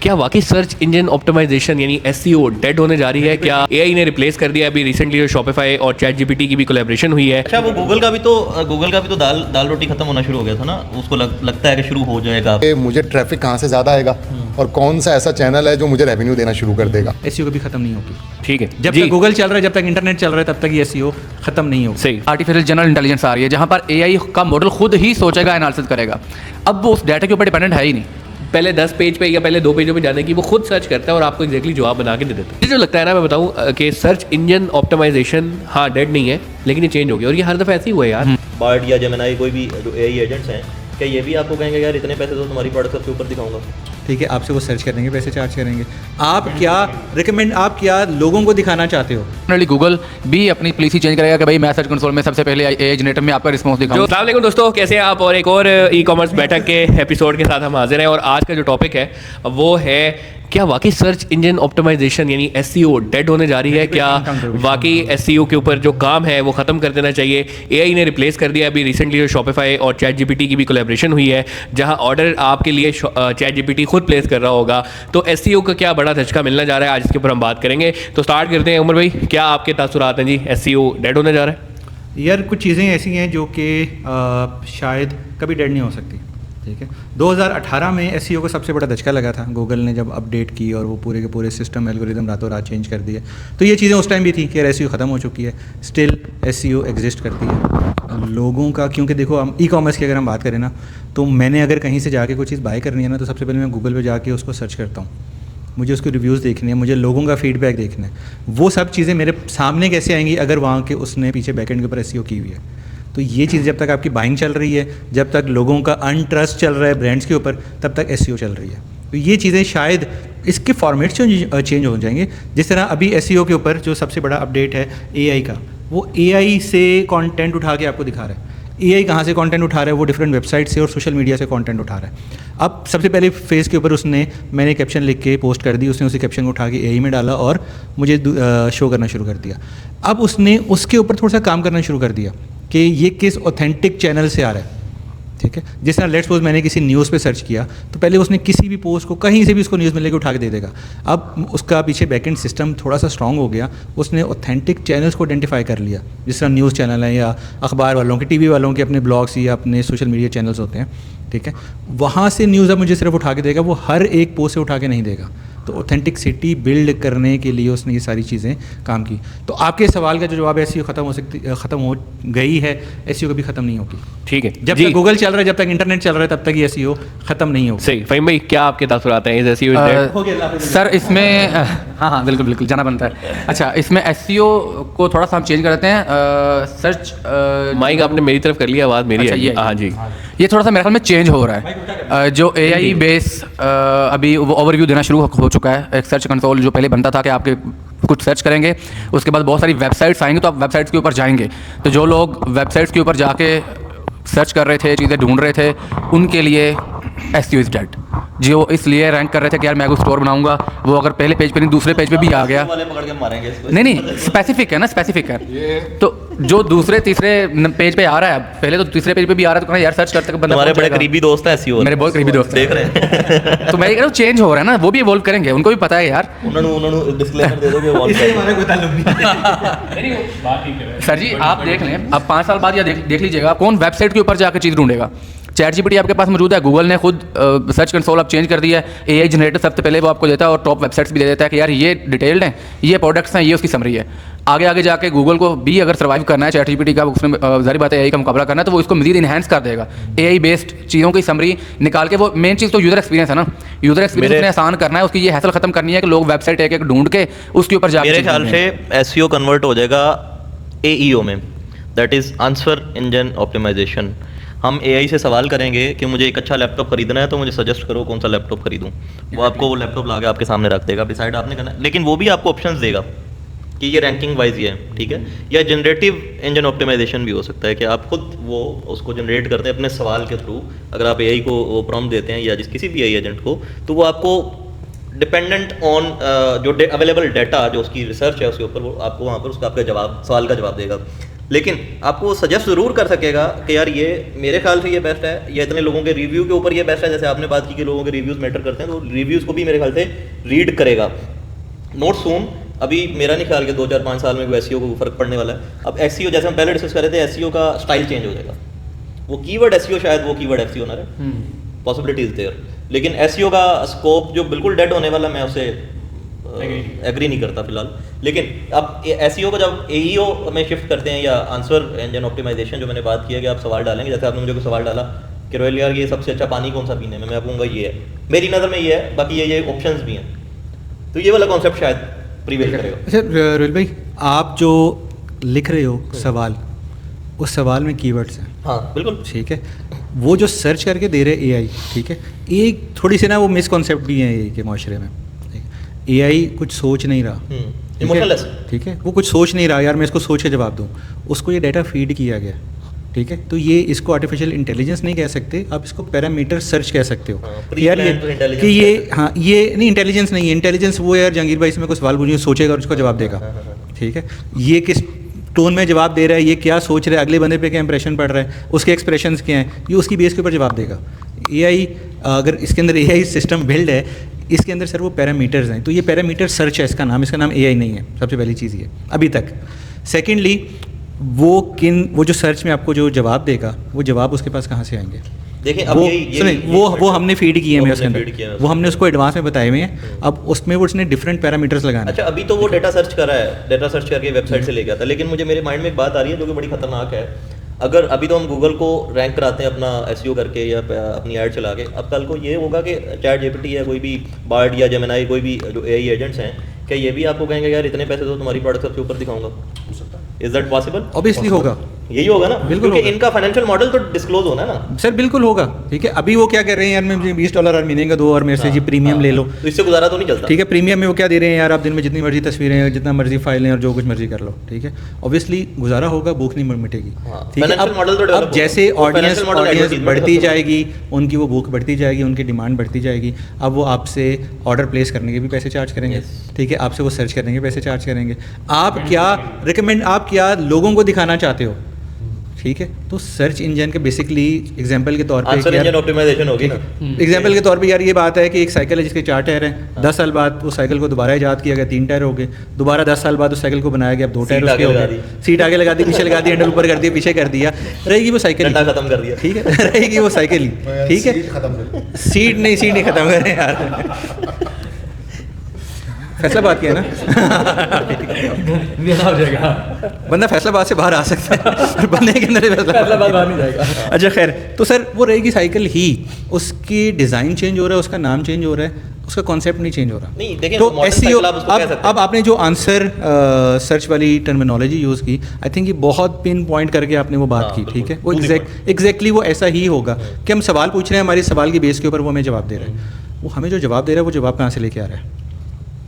क्या वाकई search engine optimisation यानी एसईओ डेड होने जा रही है? क्या एआई ने रिप्लेस कर दिया? अभी रिसेंटली जो शॉपिफाई और चैट जीपीटी की भी कोलैबोरेशन हुई है। अच्छा, वो गूगल का भी तो दाल रोटी खत्म होना शुरू हो गया था ना, उसको लगता है कि शुरू हो जाएगा। मुझे ट्रैफिक कहाँ से ज़्यादा आएगा और कौन सा ऐसा चैनल है जो मुझे रेवेन्यू देना शुरू कर देगा। एसईओ कभी खत्म नहीं होगी। ठीक है, जब तक गूगल चल रहा है, जब तक इंटरनेट चल रहा है, तब तक ये एसईओ खत्म नहीं होगा। सही। आर्टिफिशियल जनरल इंटेलिजेंस आ रही है जहाँ पर एआई का मॉडल खुद ही सोचेगा, एनालिसिस करेगा। अब वो उस डाटा के ऊपर डिपेंडेंट है ही नहीं। पहले 10 पेज पे या पहले 2 पेजों पे जाने की वो खुद सर्च करता है और आपको एग्जैक्टली जवाब बना के दे देता है। मुझे जो लगता है ना, मैं बताऊं कि सर्च इंजन ऑप्टिमाइजेशन हाँ डेड नहीं है, लेकिन ये चेंज हो गया और ये हर दफ़ा ऐसे ही हुआ है यार। बार्ड या जेमिनाई कोई भी जो एआई एजेंट्स हैं, क्या ये भी आपको कहेंगे यार इतने पैसे तो तुम्हारी प्रोडक्ट सबके ऊपर दिखाऊंगा? ठीक है, आपसे वो सर्च करने के पैसे चार्ज करेंगे। आप क्या लोगों को दिखाना चाहते हो? जनरली गूगल भी अपनी पॉलिसी चेंज करेगा कि भाई मैं सर्च कंसोल में सबसे पहले एआई जनरेटर में आपका रिस्पॉन्स दिखाऊंगा। अस्सलाम वालेकुम दोस्तों, कैसे हैं आप? और एक और ई कॉमर्स बैठक के एपिसोड के साथ हम हाजिर हैं और आज का जो टॉपिक है वो है क्या वाकई सर्च इंजन ऑप्टिमाइजेशन यानी एसईओ डेड होने जा रही है? क्या वाकई एसईओ के ऊपर जो काम है वो ख़त्म कर देना चाहिए? एआई ने रिप्लेस कर दिया। अभी रिसेंटली जो शॉपिफाई और चैट जीपीटी की भी कोलैबोरेशन हुई है जहां ऑर्डर आपके लिए चैट जीपीटी खुद प्लेस कर रहा होगा। तो एसईओ का क्या बड़ा धचका मिलने जा रहा है, आज इसके ऊपर हम बात करेंगे। तो स्टार्ट करते हैं। उमर भाई, क्या आपके तासुरात हैं जी? एसईओ डेड होने जा रहा है? यार कुछ चीज़ें ऐसी हैं जो कि शायद कभी डेड नहीं हो सकती। ठीक है, 2018 में एसईओ को सबसे बड़ा धचका लगा था। गूगल ने जब अपडेट की और वो पूरे के पूरे सिस्टम एल्गोरिदम रातों रात चेंज कर दिए। तो ये चीज़ें उस टाइम भी थी कि एसईओ ख़त्म हो चुकी है। स्टिल एसईओ एग्जिस्ट करती है लोगों का, क्योंकि देखो हम ई कॉमर्स की अगर हम बात करें ना, तो मैंने अगर कहीं से जाके कोई चीज़ बाय करनी है ना, तो सबसे पहले मैं गूगल पे जाके उसको सर्च करता हूँ। मुझे उसके रिव्यूज़ देखने हैं, मुझे लोगों का फीडबैक देखना है। वो सब चीज़ें मेरे सामने कैसे आएंगी अगर वहाँ के उसने पीछे बैकएंड के ऊपर एसईओ की हुई है। तो ये चीज़ जब तक आपकी बाइंग चल रही है, जब तक लोगों का अनट्रस्ट चल रहा है ब्रांड्स के ऊपर, तब तक एसईओ चल रही है। तो ये चीज़ें शायद इसके फॉर्मेट चेंज हो जाएंगे। जिस तरह अभी एसईओ के ऊपर जो सबसे बड़ा अपडेट है एआई का, वो एआई से कंटेंट उठा के आपको दिखा रहा है। एआई कहाँ से कंटेंट उठा रहा है? वो डिफरेंट वेबसाइट से और सोशल मीडिया से कंटेंट उठा रहा है। अब सबसे पहले फेज़ के ऊपर मैंने कैप्शन लिख के पोस्ट कर दी, उसने उसी कैप्शन को उठा के एआई में डाला और मुझे शो करना शुरू कर दिया। अब उसने उसके ऊपर थोड़ा सा काम करना शुरू कर दिया कि ये किस ऑथेंटिक चैनल से आ रहा है। ठीक है, जिस तरह लेट्स सपोज मैंने किसी न्यूज़ पे सर्च किया, तो पहले उसने किसी भी पोस्ट को कहीं से भी उसको न्यूज़ में लेके उठा के दे देगा। अब उसका पीछे बैकएंड सिस्टम थोड़ा सा स्ट्रांग हो गया, उसने ऑथेंटिक चैनल्स को आइडेंटिफाई कर लिया। जिस तरह न्यूज़ चैनल है या अखबार वालों के, टीवी वालों के अपने ब्लॉग्स या अपने सोशल मीडिया चैनल्स होते हैं। ठीक है, वहाँ से न्यूज़ अब मुझे सिर्फ उठा के देगा, वो हर एक पोस्ट से उठा के नहीं देगा। तो ऑथेंटिसिटी बिल्ड करने के लिए उसने ये सारी चीज़ें काम की। तो आपके सवाल का जो जवाब है, एसईओ ख़त्म हो गई है, एसईओ कभी ख़त्म नहीं होगी। ठीक है, जब तक गूगल चल रहा है, जब तक इंटरनेट चल रहा है, तब तक ये एसईओ ख़त्म नहीं होगा। सही। फ़हीम भाई, क्या आपके तासुरात हैं? एसईओ डेड सर इसमें हाँ बिल्कुल जाना बनता है। अच्छा, इसमें एसईओ को थोड़ा सा हम चेंज कर देते हैं। सर्च माइक आपने मेरी तरफ कर लिया, आवाज़ मेरी अच्छा, है। हाँ जी, ये थोड़ा सा मेरे ख्याल में चेंज हो रहा है। जो एआई बेस अभी वो ओवरव्यू देना शुरू हो चुका है। एक सर्च कंसोल जो पहले बनता था कि आपके कुछ सर्च करेंगे, उसके बाद बहुत सारी वेबसाइट्स आएंगी, तो आप वेबसाइट्स के ऊपर जाएंगे। तो जो लोग वेबसाइट्स के ऊपर जाके सर्च कर रहे थे, चीज़ें ढूंढ रहे थे, उनके लिए एसईओ इज़ डेड। जो इसलिए रैंक कर रहे थे कि यार मैं कोई स्टोर बनाऊंगा, वो अगर पहले पेज पे नहीं दूसरे पेज पे भी आ गया। नहीं स्पेसिफिक है ना, स्पेसिफिक है। तो जो दूसरे तीसरे पेज पे आ रहा है, पहले तो तीसरे पेज पे भी आ रहा है, तो यार सर्च करते बंदा। हमारे बड़े करीबी दोस्त है एसईओ, मेरे बहुत करीबी दोस्त देख रहे हैं। तो मैं ये कह रहा हूँ चेंज हो रहा है ना, वो भी इवॉल्व करेंगे, उनको भी पता है यार। उन्होंने डिस्क्लेमर दे दो कि इवॉल्व सर जी आप देख लें, अब 5 साल बाद या देख लीजिएगा कौन वेबसाइट के ऊपर जाकर चीज़ ढूंढेगा। चैट जीपीटी आपके पास मौजूद है, गूगल ने खुद सर्च कंसोल अब चेंज कर दिया है। एआई जनरेटर सबसे पहले वो आपको देता है और टॉप वेबसाइट्स भी दे देता है कि यार ये डिटेल्ड हैं, ये प्रोडक्ट्स हैं, ये उसकी समरी है। आगे जाके गूगल को भी अगर सर्वाइव करना है चैट जीपीटी का, उसमें जारी बात है एआई का मुकाबला करना है, तो वो इसको मजीद इन्हांस कर देगा। एआई बेस्ड चीज़ों की समरी निकाल के, वो मेन चीज़ तो यूज़र एक्सपीरियंस है ना, यूज़र एक्सपीरियंस आसान करना है, उसकी ये हैसल खत्म करनी है कि लोग वेबसाइट एक ढूंढ के उसके ऊपर जाकर। मेरे ख्याल से एसईओ कन्वर्ट हो जाएगा एईओ में, that is answer engine optimization. हम एआई से सवाल करेंगे कि मुझे एक अच्छा लैपटॉप खरीदना है, तो मुझे सजेस्ट करो कौन सा लैपटॉप खरीदूं। वो आपको वो लैपटॉप ला के आपके सामने रख देगा, डिसाइड आपने करना है। लेकिन वो भी आपको ऑप्शंस देगा कि ये रैंकिंग वाइज ये है, ठीक है। या जनरेटिव इंजन ऑप्टिमाइजेशन भी हो सकता है कि आप खुद वो उसको जनरेट करते हैं अपने सवाल के थ्रू। अगर आप एआई को वो प्रॉम्प्ट देते हैं या किसी भी एआई एजेंट को, तो वो आपको डिपेंडेंट ऑन जो अवेलेबल डाटा, जो उसकी रिसर्च है उसके ऊपर, वो आपको वहाँ पर उसका आपका जवाब, सवाल का जवाब देगा। लेकिन आपको वो सजेस्ट ज़रूर कर सकेगा कि यार ये मेरे ख्याल से ये बेस्ट है, या इतने लोगों के रिव्यू के ऊपर ये बेस्ट है। जैसे आपने बात की कि लोगों के रिव्यूज़ मैटर करते हैं, तो रिव्यूज़ को भी मेरे ख्याल से रीड करेगा। नोट सून, अभी मेरा नहीं ख्याल कि 2-4-5 साल में कोई एसईओ को फ़र्क पड़ने वाला है। अब एसईओ जैसे हम पहले डिस्कस कर रहे थे, एसईओ का स्टाइल चेंज हो जाएगा। वो कीवर्ड एसईओ शायद वो कीवर्ड एसईओ ना रहे, पॉसिबिलिटी इज देयर, लेकिन एसईओ का स्कोप जो बिल्कुल डेड होने वाला, मैं उससे एग्री नहीं करता फिलहाल। लेकिन अब एसईओ को जब एईओ में शिफ्ट करते हैं, या आंसर इंजन ऑप्टिमाइजेशन जो मैंने बात की है कि आप सवाल डालेंगे, जैसे आपने मुझे कोई सवाल डाला कि रोयल यार ये सबसे अच्छा पानी कौन सा पीने में, मैं कहूँगा ये है, मेरी नज़र में ये है, बाकी ये ऑप्शंस भी हैं, तो ये वाला कॉन्सेप्ट शायद प्रीवेल करेगा। अच्छा रोहिल भाई, आप जो लिख रहे हो सवाल, उस सवाल में कीवर्ड्स हैं, हाँ बिल्कुल ठीक है, वो जो सर्च करके दे रहे एआई, ठीक है, एक थोड़ी सी ना वो मिसकॉन्सेप्ट भी है एआई के माशरे में। एआई कुछ सोच नहीं रहा, ठीक है? इमोशनलेस, ठीक है, वो कुछ सोच नहीं रहा यार मैं इसको सोच के जवाब दूँ, उसको ये डाटा फीड किया गया, ठीक है, तो ये इसको आर्टिफिशियल इंटेलिजेंस नहीं कह सकते, आप इसको पैरामीटर सर्च कह सकते हो। यार ये कि ये, हाँ ये नहीं इंटेलिजेंस नहीं है, इंटेलिजेंस वो यार जहांगीर भाई से मैं कोई सवाल पूछूंगा, सोचेगा और उसका जवाब देगा, ठीक है, ये किस टोन में जवाब दे रहा है, ये क्या सोच रहा है, अगले बंदे पे क्या इंप्रेशन पड़ रहा है, उसके एक्सप्रेशंस क्या हैं, ये उसकी बेस के ऊपर जवाब देगा। एआई, अगर इसके अंदर एआई सिस्टम बिल्ड है, इसके अंदर सर वो पैरामीटर्स हैं, तो ये पैरामीटर सर्च है इसका नाम एआई नहीं है, सबसे पहली चीज़ ये अभी तक। सेकेंडली, वो जो सर्च में आपको जो जवाब देगा, वो जवाब उसके पास कहाँ से आएंगे? देखिए अब वो हमने फीड किए हैं उसके अंदर, वो हमने उसको एडवांस में बताए हुए हैं, अब उसमें वो उसने डिफरेंट पैरामीटर्स लगाने। अच्छा, अभी तो वो डेटा सर्च कर रहा है, डेटा सर्च करके वेबसाइट से ले गया था, लेकिन मुझे मेरे माइंड में एक बात आ रही है जो कि बड़ी खतरनाक है। अगर अभी तो हम गूगल को रैंक कराते हैं अपना एसईओ करके या अपनी ऐड चला के, अब कल को ये होगा कि चैट जीपीटी या कोई भी बार्ड या जेमिनाई, कोई भी जो एआई एजेंट्स हैं, क्या ये भी आपको कहेंगे यार इतने पैसे दो तुम्हारी प्रोडक्ट सबसे ऊपर दिखाऊंगा? Is that possible? ऑब्वियसली होगा, यही होगा ना, बिल्कुल, क्योंकि इनका फाइनेंशियल मॉडल तो डिस्क्लोज होना है ना सर, बिल्कुल होगा, ठीक है। अभी वो क्या कर रहे हैं यार, मैं मुझे $20 और महीने का दो और मेरे से जी प्रीमियम ले लो, तो इससे गुजारा तो नहीं चलता, ठीक है। प्रीमियम में वो क्या दे रहे हैं यार, आप दिन में जितनी मर्जी तस्वीरें, जितना मर्जी फाइलें और जो कुछ मर्जी कर लो, ठीक है। ऑब्वियसली गुजारा होगा, भूख नहीं मिटेगी, ठीक है। अब जैसे ऑडियंस बढ़ती जाएगी, उनकी वो भूख बढ़ती जाएगी, उनकी डिमांड बढ़ती जाएगी, अब वो आपसे ऑर्डर प्लेस करने के भी पैसे चार्ज करेंगे, ठीक है, आपसे वो सर्च करने के पैसे चार्ज करेंगे। आप क्या लोगों को दिखाना चाहते हो, ठीक है। तो सर्च इंजन के बेसिकली एग्जांपल के तौर पे आंसर इंजन ऑप्टिमाइजेशन होगी ना, एग्जांपल के तौर पे यार ये बात है कि एक साइकिल है जिसके 4 टायर हैं, 10 साल बाद उस साइकिल को दोबारा इजाद किया गया, 3 टायर हो गए, दोबारा 10 साल बाद उस साइकिल को बनाया गया, अब 2 टायर उसके हो गए, सीट आगे लगा दी, पीछे लगा दी, हैंडल ऊपर कर दिया, पीछे कर दिया, रहेगी वो साइकिल खत्म कर दिया, ठीक है, रहेगी वो साइकिल ही, ठीक है। सीट नहीं खत्म करें यार, फैसलाबाद किया ना हो जाएगा, बंदा फैसलाबाद से बाहर आ सकता है, बंदे के अंदर फैसलाबाद बाहर नहीं जाएगा। अच्छा खैर, तो सर वो रहेगी साइकिल ही, उसकी डिज़ाइन चेंज हो रहा है, उसका नाम चेंज हो रहा है, उसका कॉन्सेप्ट नहीं चेंज हो रहा। नहीं देखिए, तो एसईओ, अब आपने जो आंसर सर्च वाली टर्मिनोलॉजी यूज़ की, आई थिंक ये बहुत पिन पॉइंट करके आपने वो बात की, ठीक है। वो एग्जैक्टली वो ऐसा ही होगा कि हम सवाल पूछ रहे हैं, हमारे सवाल की बेस के ऊपर वो हमें जवाब दे रहा है, वो हमें जो जवाब दे रहा है वो जवाब कहाँ से लेके आ रहा है,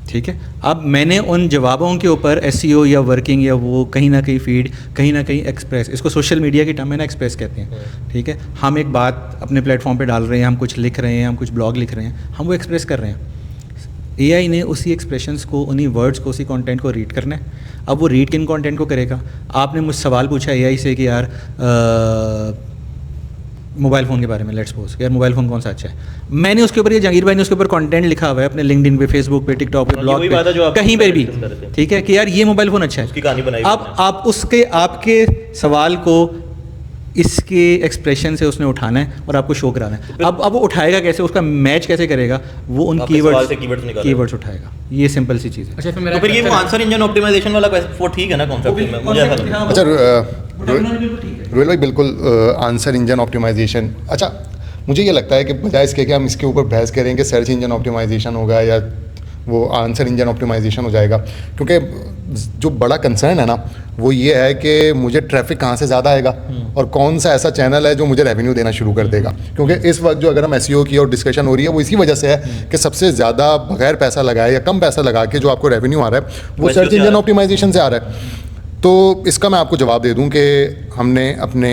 ठीक है। अब मैंने उन जवाबों के ऊपर एसईओ या वर्किंग या वो कहीं ना कहीं फीड, कहीं ना कहीं एक्सप्रेस, इसको सोशल मीडिया की टर्म में ना एक्सप्रेस कहते हैं, ठीक है। हम एक बात अपने प्लेटफॉर्म पे डाल रहे हैं, हम कुछ लिख रहे हैं, हम कुछ ब्लॉग लिख रहे हैं, हम वो एक्सप्रेस कर रहे हैं। एआई ने उसी एक्सप्रेशंस को, उन्हीं वर्ड्स को, उसी कंटेंट को रीड करना है। अब वो रीड किन कंटेंट को करेगा? आपने मुझसे सवाल पूछा एआई से कि यार मोबाइल फ़ोन के बारे में, लेट्स सपोज यार मोबाइल फ़ोन कौन सा अच्छा है, मैंने उसके ऊपर, ये जहांगीर भाई ने उसके ऊपर कंटेंट लिखा हुआ है अपने लिंक्डइन पे, फेसबुक पे, टिकटॉक पे, ब्लॉग पे, कहीं पर भी, ठीक है, कि यार ये मोबाइल फ़ोन अच्छा है, उसकी कहानी बनाई। अब आप उसके, आपके सवाल को इसके एक्सप्रेशन से उसने उठाना है और आपको शो कराना है। अब वो उठाएगा कैसे, उसका मैच कैसे करेगा, वो उन कीवर्ड्स उठाएगा, ये सिंपल सी चीज़ है। अच्छा तो फिर ये वो आंसर इंजन ऑप्टिमाइजेशन वाला वो ठीक है ना कॉन्सेप्ट में, मुझे ऐसा लगता है। अच्छा रोहिल भाई, बिल्कुल आंसर इंजन ऑप्टिमाइजेशन, अच्छा मुझे ये लगता है कि बजाय इसके कि हम इसके ऊपर बहस करें कि सर्च इंजन ऑप्टिमाइजेशन होगा या वो आंसर इंजन ऑप्टिमाइजेशन हो जाएगा, क्योंकि जो बड़ा कंसर्न है ना वो ये है कि मुझे ट्रैफिक कहाँ से ज़्यादा आएगा और कौन सा ऐसा चैनल है जो मुझे रेवेन्यू देना शुरू कर देगा। क्योंकि इस वक्त जो अगर हम एसईओ की और डिस्कशन हो रही है वो इसी वजह से है कि सबसे ज़्यादा बगैर पैसा लगाए या कम पैसा लगा के जो आपको रेवेन्यू आ रहा है वो सर्च इंजन ऑप्टिमाइजेशन से आ रहा है। तो इसका मैं आपको जवाब दे दूं कि हमने अपने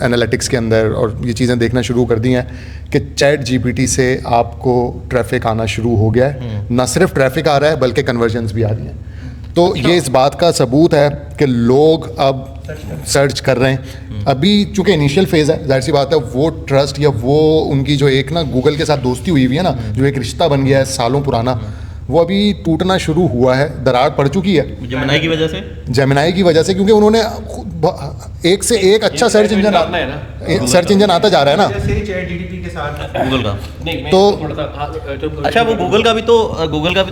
एनालिटिक्स के अंदर और ये चीज़ें देखना शुरू कर दी हैं कि चैट जीपीटी से आपको ट्रैफिक आना शुरू हो गया है। ना सिर्फ ट्रैफिक आ रहा है बल्कि कन्वर्जन्स भी आ रही हैं। तो ये इस बात का सबूत है कि लोग अब सर्च कर रहे हैं। अभी चूंकि इनिशियल फेज़ है, जाहिर सी बात है वो ट्रस्ट या वो उनकी जो एक ना गूगल के साथ दोस्ती हुई हुई है ना, जो एक रिश्ता बन गया है सालों पुराना, वो अभी टूटना शुरू हुआ है, दरार पड़ चुकी है जेमिनाई की वजह से, जेमिनाई की वजह से, क्योंकि उन्होंने एक से एक अच्छा सर्च इंजन आता जा रहा है ना जैसे चैट जीडीपी के साथ गूगल का। तो अच्छा, वो गूगल का भी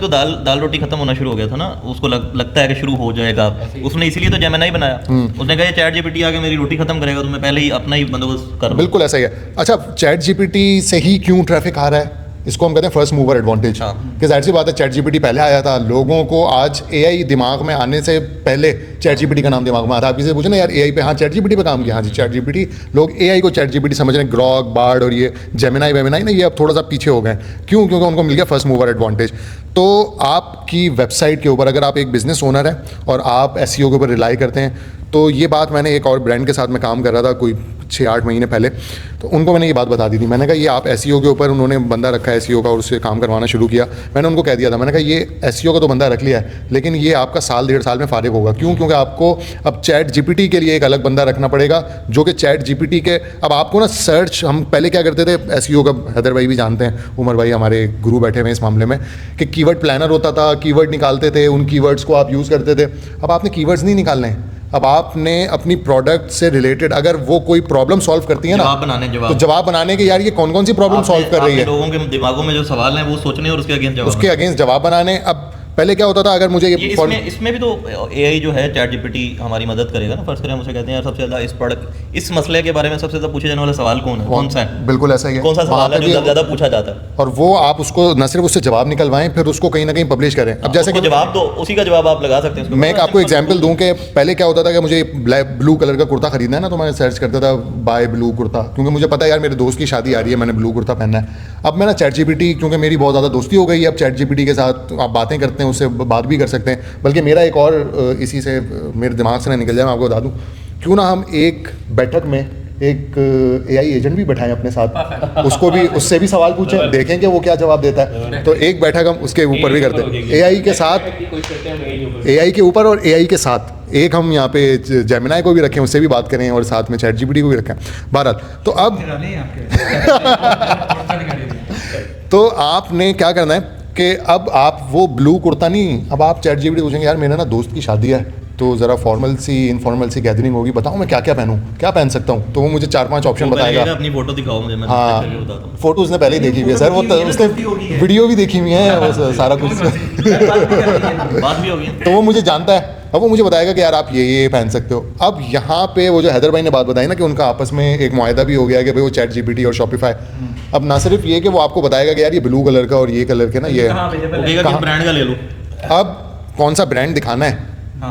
तो दाल रोटी खत्म होना शुरू हो गया था ना, उसको लगता है कि शुरू हो जाएगा, उसने इसीलिए तो जेमिनाई बनाया। उसने कहा चैट जीपीटी आके मेरी रोटी खत्म करेगा, तो मैं पहले ही अपना ही बंदोबस्त कर रहा हूं। बिल्कुल ऐसा ही है। अच्छा, चैट जीपीटी से ही क्यों ट्रैफिक आ रहा है, इसको हम कहते हैं फर्स्ट मूवर एडवांटेज। कि जाहिर सी बात है चैट जीपीटी पहले आया था, लोगों को आज एआई दिमाग में आने से पहले चैट जीपीटी का नाम दिमाग में आता। आप किसी से पूछे ना यार एआई पे, हाँ चैट जीपीटी पे काम किया, हाँ जी चैट जीपीटी। लोग एआई को चैट जीपीटी समझ रहे हैं, ग्रॉक, बार्ड और ये जेमिनाई वेमिनाई ना, ये अब थोड़ा सा पीछे हो गए। क्यों? क्योंकि उनको मिल गया फर्स्ट मूवर एडवांटेज। तो आपकी वेबसाइट के ऊपर अगर आप एक बिजनेस ओनर है और आप एसईओ के ऊपर रिलाई करते हैं, तो ये बात मैंने एक और ब्रांड के साथ में काम कर रहा था कोई 6-8 महीने पहले, तो उनको मैंने ये बात बता दी थी। मैंने कहा ये आप एसईओ के ऊपर, उन्होंने बंदा रखा है एसईओ का और उससे काम करवाना शुरू किया। मैंने उनको कह दिया था, मैंने कहा ये एसईओ का तो बंदा रख लिया है, लेकिन ये आपका 1-1.5 साल में फारिग होगा। क्यों? क्योंकि आपको अब चैट जीपीटी के लिए एक अलग बंदा रखना पड़ेगा, जो कि चैट जीपीटी के, अब आपको ना सर्च, हम पहले क्या करते थे एसईओ का, हैदर भाई भी जानते हैं, उमर भाई हमारे गुरु बैठे हुए इस मामले में, कि कीवर्ड प्लानर होता था, कीवर्ड निकालते थे, उन कीवर्ड्स को आप यूज़ करते थे। अब आपने कीवर्ड्स नहीं निकालने हैं, अब आपने अपनी प्रोडक्ट से रिलेटेड अगर वो कोई प्रॉब्लम सॉल्व करती है ना, तो जवाब बनाने के यार ये कौन कौन सी प्रॉब्लम सॉल्व कर रही है, लोगों के दिमागों में जो सवाल हैं वो सोचने और उसके अगेंस्ट जवाब बनाने। अब पहले क्या होता था, अगर मुझे इसमें भी तो एआई जो है चैट जीपीटी हमारी मदद करेगा ना। फर्स्ट करें मुझे कहते हैं यार सबसे ज्यादा इस मसले के बारे में सबसे ज्यादा पूछे जाने वाला सवाल कौन सा है? बिल्कुल ऐसा ही है, कौन सा सवाल है जो ज्यादा पूछा जाता है, और वो आप उसको न सिर्फ उससे जवाब निकलवाएं, फिर उसको कहीं ना कहीं पब्लिश करें। अब जैसे कि जवाब दो, उसी का जवाब आप लगा सकते हैं। मैं आपको एग्जांपल दूं कि पहले क्या होता था कि मुझे ब्लू कलर का कुर्ता खरीदना है ना, तो मैं सर्च करता था बाय ब्लू कुर्ता, क्योंकि मुझे पता है यार मेरे दोस्त की शादी आ रही है, मैंने ब्लू कुर्ता पहनना है। अब मैं ना चैट जीपीटी, क्योंकि मेरी बहुत ज़्यादा दोस्ती हो गई है, अब चैट जीपीटी के साथ आप बातें करते हैं, उससे बात भी कर सकते हैं। बल्कि मेरा एक और इसी से मेरे दिमाग से ना निकल जाए, मैं आपको बता दूं, क्यों ना हम एक बैठक में एक एआई एजेंट भी बैठाएं अपने साथ, उसको भी, उससे भी सवाल पूछें, देखें कि वो क्या जवाब देता है। तो एक बैठक हम उसके ऊपर भी करते हैं, एआई के साथ, एआई के ऊपर और एआई के साथ एक हम यहाँ पे जेमिनाई को भी रखें, उससे भी बात करें, और साथ में चैट जीपीटी को भी रखें। बहरहाल तो अब तो आपने क्या करना है कि अब आप वो ब्लू कुर्ता नहीं, अब आप चैट जीपीटी पूछेंगे यार मेरे ना दोस्त की शादी है, तो ज़रा फॉर्मल सी इनफॉर्मल सी गैदरिंग होगी, बताओ मैं क्या क्या पहनूं, क्या पहन सकता हूं। तो वो मुझे 4-5 ऑप्शन बताएगा। अपनी फोटो दिखाओ मुझे, मैं हाँ, फोटो उसने पहले ही देखी हुई है सर, वो उसने वीडियो भी देखी हुई है, वो सारा कुछ बात भी होगी, तो वो मुझे जानता है। अब वो मुझे बताएगा कि यार आप ये पहन सकते हो। अब यहाँ पे वो जो हैदर भाई ने बात बताई ना कि उनका आपस में एक मुआहदा भी हो गया कि भाई वो चैट जीपीटी और शॉपिफाई, अब ना सिर्फ ये कि वो आपको बताएगा कि यार ये ब्लू कलर का और ये कलर के ना ये ब्रांड का ले लो, अब कौन सा ब्रांड दिखाना है,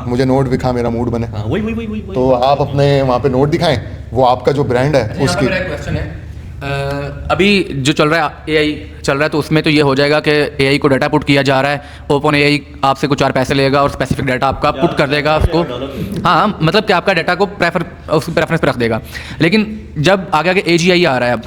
मुझे नोट दिखा, मेरा मूड बने, वही तो आप अपने वहाँ पे नोट दिखाएं, वो आपका जो ब्रांड है उसकी। क्वेश्चन है, अभी जो चल रहा है एआई चल रहा है, तो उसमें तो ये हो जाएगा कि एआई को डाटा पुट किया जा रहा है, ओपन एआई आपसे कुछ 4 पैसे लेगा और स्पेसिफिक डाटा आपका पुट कर देगा उसको, हाँ मतलब कि आपका डाटा को उसकी प्रेफरेंस पे रख देगा। लेकिन जब आगे आगे एजीआई आ रहा है, अब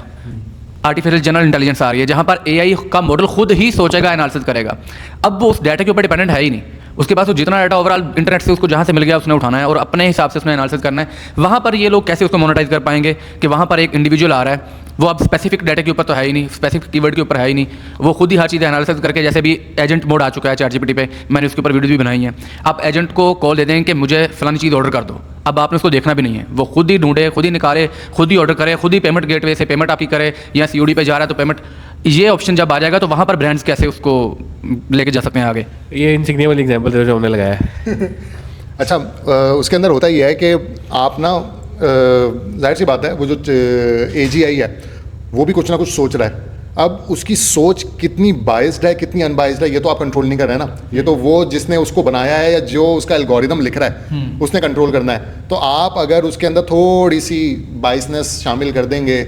आर्टिफिशियल जनरल इंटेलिजेंस आ रही है, जहाँ पर एआई का मॉडल खुद ही सोचेगा, एनालिसिस करेगा। अब वो उस डाटा के ऊपर डिपेंडेंट है ही नहीं, उसके पास तो जितना डाटा ओवरऑल इंटरनेट से उसको जहाँ से मिल गया उसने उठाना है और अपने हिसाब से उसने एनालिसिस करना है। वहाँ पर ये लोग कैसे उसको मोनेटाइज कर पाएंगे कि वहाँ पर एक इंडिविजुअल आ रहा है, वो अब स्पेसिफिक डाटा के ऊपर तो है ही नहीं, स्पेसिफिक कीवर्ड के ऊपर है ही नहीं, वो खुद ही हर चीज़ एनालिसिस करके, जैसे भी एजेंट मोड आ चुका है चैट जीपीटी पे, मैंने उसके ऊपर वीडियो भी बनाई है। आप एजेंट को कॉल दे देंगे कि मुझे फलानी चीज़ ऑर्डर कर दो, अब आपने उसको देखना भी नहीं है, वो खुद ही ढूंढे, खुद ही निकाले, खुद ही ऑर्डर करे, खुद ही पेमेंट गेटवे से पेमेंट आपकी करे, या सीओडी पे जा रहा है तो पेमेंट, ये ऑप्शन जब आ जाएगा तो वहाँ पर ब्रांड्स कैसे उसको लेके जा सकते हैं आगे। ये इनसिग्निफिकेंट वाली एग्जांपल जो हमने लगाया है। अच्छा, उसके अंदर होता ही है कि आप ना, जाहिर सी बात है वो जो एजीआई है वो भी कुछ ना कुछ सोच रहा है। अब उसकी सोच कितनी बाइस्ड है, कितनी अनबाइस्ड है, ये तो आप कंट्रोल नहीं कर रहे हैं ना, ये तो वो जिसने उसको बनाया है या जो उसका एल्गोरिदम लिख रहा है उसने कंट्रोल करना है। तो आप अगर उसके अंदर थोड़ी सी बाइसनेस शामिल कर देंगे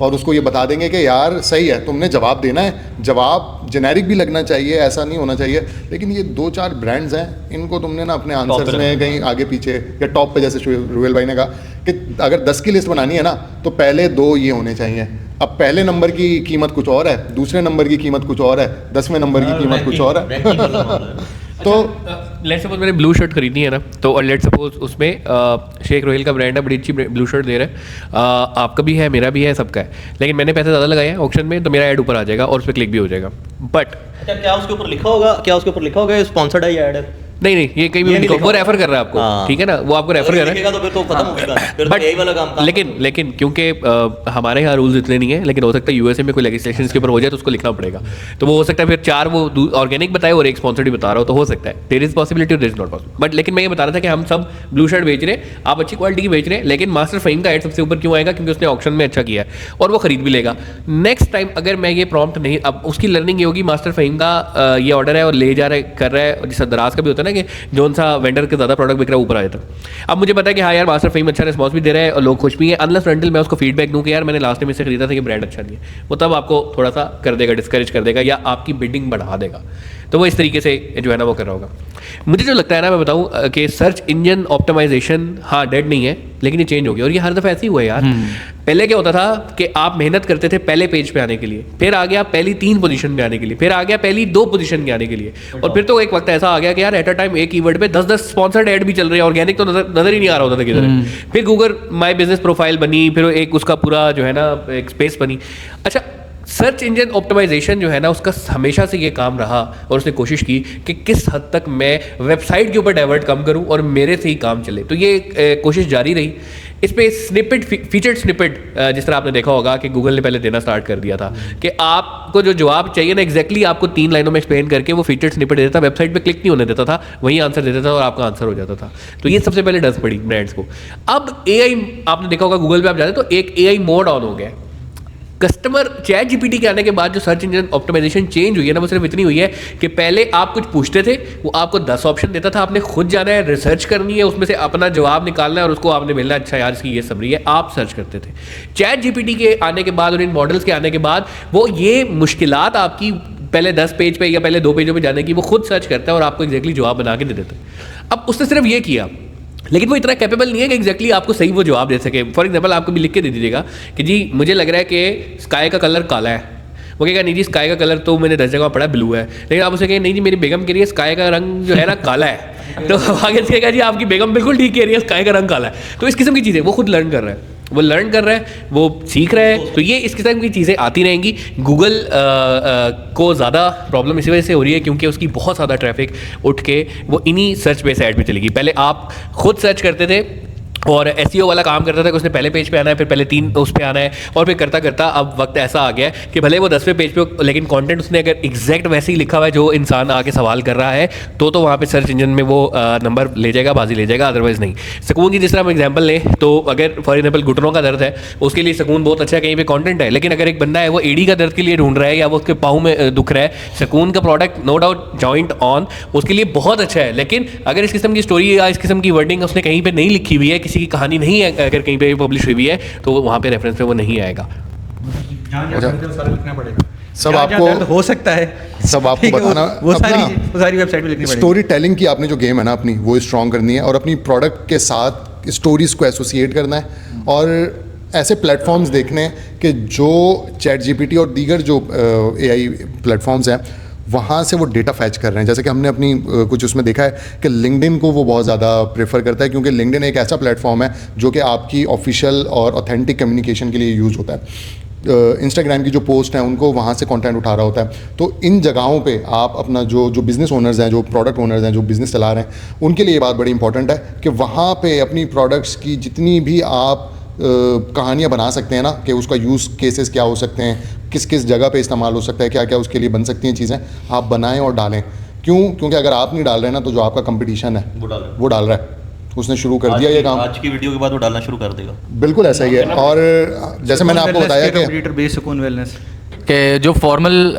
और उसको ये बता देंगे कि यार सही है, तुमने जवाब देना है, जवाब जेनेरिक भी लगना चाहिए, ऐसा नहीं होना चाहिए, लेकिन ये 2-4 ब्रांड्स हैं, इनको तुमने ना अपने आंसर्स में कहीं आगे पीछे या टॉप पे, जैसे रुएल भाई ने कहा कि अगर 10 की लिस्ट बनानी है ना तो पहले 2 ये होने चाहिए। अब पहले नंबर की कीमत कुछ और है, दूसरे नंबर की कीमत कुछ और है, 10वें नंबर की कीमत कुछ और है। तो लेट्स सपोज मैंने ब्लू शर्ट खरीदी है ना, तो और लेट्स सपोज उसमें शेख रोहिल का ब्रांड है, बड़ी अच्छी ब्लू शर्ट दे रहा है, आपका भी है, मेरा भी है, सबका है, लेकिन मैंने पैसे ज़्यादा लगाए हैं ऑक्शन में, तो मेरा ऐड ऊपर आ जाएगा और उस पर क्लिक भी हो जाएगा। बट अच्छा, क्या उसके ऊपर लिखा होगा स्पॉन्सर्ड है या ऐड है? नहीं, ये कहीं भी लिखा, वो रेफर कर रहा है आपको, हाँ। ठीक है ना, वो आपको रेफर कर रहा है, तो फिर तो खत्म हो गया, फिर तो बट यही वाला काम लेकिन क्योंकि हमारे यहाँ रूल्स इतने नहीं है, लेकिन हो सकता है यूएसए में कोई लेजिस्लेशन के ऊपर हो जाए तो उसको लिखना पड़ेगा, तो वो हो सकता है फिर 4 वो ऑर्गेनिक बताए और एक स्पॉन्सर्ड ही बता रहा हो, तो हो सकता है there is possibility, there is not possible. But लेकिन मैं ये बता रहा था कि हम सब ब्लू शर्ट बेच रहे हैं, आप अच्छी क्वालिटी की बेच रहे हैं, लेकिन मास्टर फ़हीम का ऐड सबसे ऊपर क्यों आएगा? क्योंकि उसने ऑक्शन में अच्छा किया है और वो खरीद भी लेगा। नेक्स्ट टाइम अगर मैं ये प्रॉम्प्ट नहीं, अब उसकी लर्निंग ये होगी, मास्टर फ़हीम का ये ऑर्डर है और ले जा रहा है, कर रहा है, जैसा दराज का भी होता है ना कि जोन सा वेंडर के ज़्यादा प्रोडक्ट बिक रहा है ऊपर आ जाता है। अब मुझे पता है कि हाँ यार मास्टर फ़हीम अच्छा रिस्पॉन्स भी दे रहा है और लोग खुश भी हैं, अनलेस अनटिल मैं उसको फीडबैक दूँ कि यार मैंने लास्ट टाइम इससे खरीदा था कि ब्रांड अच्छा नहीं है, वो तब आपको थोड़ा सा कर देगा, डिस्करेज कर देगा या आपकी बिडिंग बढ़ा देगा, तो वो इस तरीके से जो है ना वो कर रहा होगा। मुझे जो लगता है ना, मैं बताऊं कि सर्च इंजन ऑप्टिमाइजेशन हाँ डेड नहीं है, लेकिन ये चेंज हो गया और ये हर दफ़ा ऐसे ही हुआ है यार। पहले क्या होता था कि आप मेहनत करते थे पहले पेज पे आने के लिए, फिर आ गया पहली 3 पोजीशन पे आने के लिए, फिर आ गया पहली 2 पोजीशन पे आने के लिए, और फिर तो एक वक्त ऐसा आ गया कि यार एट अ टाइम एक कीवर्ड पे 10-10 स्पॉन्सर्ड ऐड भी चल रहे हैं, ऑर्गेनिक तो नजर ही नहीं आ रहा होता था किधर है। फिर गूगल माई बिजनेस प्रोफाइल बनी, फिर एक उसका पूरा जो है ना एक स्पेस बनी। अच्छा, सर्च इंजन ऑप्टिमाइजेशन जो है ना उसका हमेशा से ये काम रहा और उसने कोशिश की कि किस हद तक मैं वेबसाइट के ऊपर डाइवर्ट कम करूं और मेरे से ही काम चले, तो ये कोशिश जारी रही। इस पे स्निपेट, फीचर्ड स्निपेट, जिस तरह आपने देखा होगा कि गूगल ने पहले देना स्टार्ट कर दिया था कि आपको जो जवाब चाहिए ना एग्जैक्टली आपको 3 लाइनों में एक्सप्लेन करके वो फीचर्ड स्निपेट देता था, वेबसाइट पे क्लिक नहीं होने देता था, वही आंसर देता था और आपका आंसर हो जाता था। तो ये सबसे पहले डस पड़ी ब्रांड्स को। अब एआई आपने देखा होगा गूगल पे आप जाते तो एक एआई मोड ऑन हो गया। कस्टमर चैट जीपीटी के आने के बाद जो सर्च इंजन ऑप्टिमाइजेशन चेंज हुई है ना, वो सिर्फ इतनी हुई है कि पहले आप कुछ पूछते थे, वो आपको 10 ऑप्शन देता था, आपने खुद जाना है, रिसर्च करनी है, उसमें से अपना जवाब निकालना है और उसको आपने मिलना, अच्छा यार इसकी ये समरी है, आप सर्च करते थे। चैट जीपीटी के आने के बाद और इन मॉडल्स के आने के बाद वो ये मुश्किलात आपकी पहले 10 पेज पे या पहले 2 पेजों पे जाने की वो खुद सर्च करता है और आपको एग्जैक्टली जवाब बना के दे देता है। अब उसने सिर्फ ये किया, लेकिन वो इतना कैपेबल नहीं है कि एग्जैक्टली आपको सही वो जवाब दे सके। फॉर एग्जांपल आपको भी लिख के दे दीजिएगा कि जी मुझे लग रहा है कि स्काई का कलर काला है, वो कहेगा नहीं जी स्काई का कलर तो मैंने 10 जगह पढ़ा ब्लू है, लेकिन आप उसे कहें नहीं जी मेरी बेगम कह रही है स्काई का रंग जो है ना काला है, तो आगे से कहेगा जी आपकी बेगम बिल्कुल ठीक कह रही है स्काई का रंग काला है। तो इस किस्म की चीज़ें वो खुद लर्न कर रहा है, वो लर्न कर रहा है, वो सीख रहा है, तो ये इस किस्म की चीज़ें आती रहेंगी। गूगल को ज़्यादा प्रॉब्लम इसी वजह से हो रही है क्योंकि उसकी बहुत ज़्यादा ट्रैफिक उठ के वो इन्हीं सर्च बेस्ड ऐड पे चलेगी। पहले आप खुद सर्च करते थे और एसईओ वाला काम करता था कि उसने पहले पेज पे आना है, फिर पहले 3 उस पे आना है, और फिर करता करता अब वक्त ऐसा आ गया है कि भले वो 10वें पेज पे हो, लेकिन कंटेंट उसने अगर एग्जैक्ट वैसे ही लिखा हुआ है जो इंसान आके सवाल कर रहा है तो वहाँ पे सर्च इंजन में वो नंबर ले जाएगा, बाजी ले जाएगा, अदरवाइज नहीं। सुकून की जिस तरह हम एग्जाम्पल लें तो अगर फॉर एग्जाम्पल घुटनों का दर्द है उसके लिए सुकून बहुत अच्छा है, कहीं पर कॉन्टेंट है, लेकिन अगर एक बंदा है वो एडी का दर्द के लिए ढूंढ रहा है या वो उसके पाँव में दुख रहा है, सुकून का product no doubt joint on उसके लिए बहुत अच्छा है, लेकिन अगर इस किस्म की स्टोरी या इस किस्म की वर्डिंग उसने कहीं पर नहीं लिखी हुई है, किसी की कहानी नहीं है, अगर कहीं पे पब्लिश हुई है तो वहाँ पे रेफरेंस पे वो नहीं आएगा। लिखना पड़ेगा, सब आपको हो सकता है, सब आपको बताना, वो सारी वेबसाइट में लिखनी पड़ेगी। स्टोरी टेलिंग की आपने जो गेम है ना अपनी वो स्ट्रॉन्ग करनी है और अपनी प्रोडक्ट के साथ स्टोरीज को एसोसिएट करना है और ऐसे प्लेटफॉर्म्स देखने हैं कि जो चैट जीपीटी और दीगर जो एआई प्लेटफॉर्म्स हैं वहाँ से वो डेटा फैच कर रहे हैं। जैसे कि हमने अपनी कुछ उसमें देखा है कि लिंक्डइन को वो बहुत ज़्यादा प्रेफर करता है क्योंकि लिंक्डइन एक ऐसा प्लेटफॉर्म है जो कि आपकी ऑफिशियल और ऑथेंटिक कम्युनिकेशन के लिए यूज़ होता है। इंस्टाग्राम की जो पोस्ट हैं उनको वहाँ से कंटेंट उठा रहा होता है। तो इन जगहों पे आप अपना जो बिज़नेस ओनर्स हैं, जो प्रोडक्ट ओनर्स हैं, जो बिज़नेस चला रहे हैं, उनके लिए ये बात बड़ी इंपॉर्टेंट है कि वहाँ पे अपनी प्रोडक्ट्स की जितनी भी आप कहानियाँ बना सकते हैं ना कि उसका यूज़ केसेस क्या हो सकते हैं, किस किस जगह पे इस्तेमाल हो सकता है, क्या क्या उसके लिए बन सकती हैं चीज़ें, आप बनाएं और डालें। क्यों? क्योंकि अगर आप नहीं डाल रहे हैं ना तो जो आपका कंपटीशन है वो डाल रहा है, उसने शुरू कर दिया ये काम। आज की वीडियो के बाद वो डालना शुरू कर देगा। बिल्कुल ऐसा ही है। और जैसे मैंने आपको बताया कि जो फॉर्मल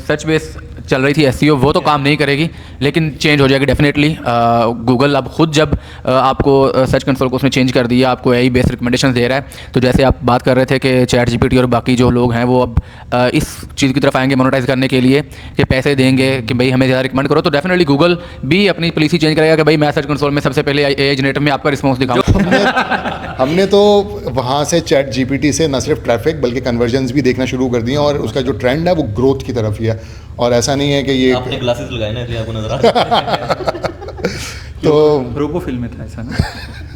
सर्च बेस चल रही थी एसईओ वो तो काम नहीं करेगी, लेकिन चेंज हो जाएगी डेफिनेटली। गूगल अब खुद जब आपको सर्च कंसोल को उसने चेंज कर दिया, आपको एआई बेस्ड रिकमेंडेशन दे रहा है, तो जैसे आप बात कर रहे थे कि चैट जीपीटी और बाकी जो लोग हैं वो अब इस चीज़ की तरफ आएंगे मोनेटाइज करने के लिए कि पैसे देंगे कि भाई हमें ज़्यादा रिकमेंड करो, तो डेफिनेटली गूगल भी अपनी पॉलिसी चेंज करेगा कि भाई मैं सर्च कंसोल में सबसे पहले एआई जनरेटर में आपका रिस्पॉन्स दिखाऊँ। हमने तो वहाँ से चैट जीपीटी से न सिर्फ ट्रैफिक बल्कि कन्वर्जन्स भी देखना शुरू कर दिए और उसका जो ट्रेंड है वो ग्रोथ की तरफ ही है। और ऐसा नहीं है कि ये आपने ग्लासेस लगाए ना इसलिए आपको नजर आ रहा है। तो रोबो फिल्म में था ऐसा ना,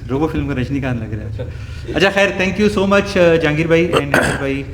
रोबो फिल्म में रजनीकांत लग रहा है। अच्छा खैर, thank you so much Jahangir भाई एंड भाई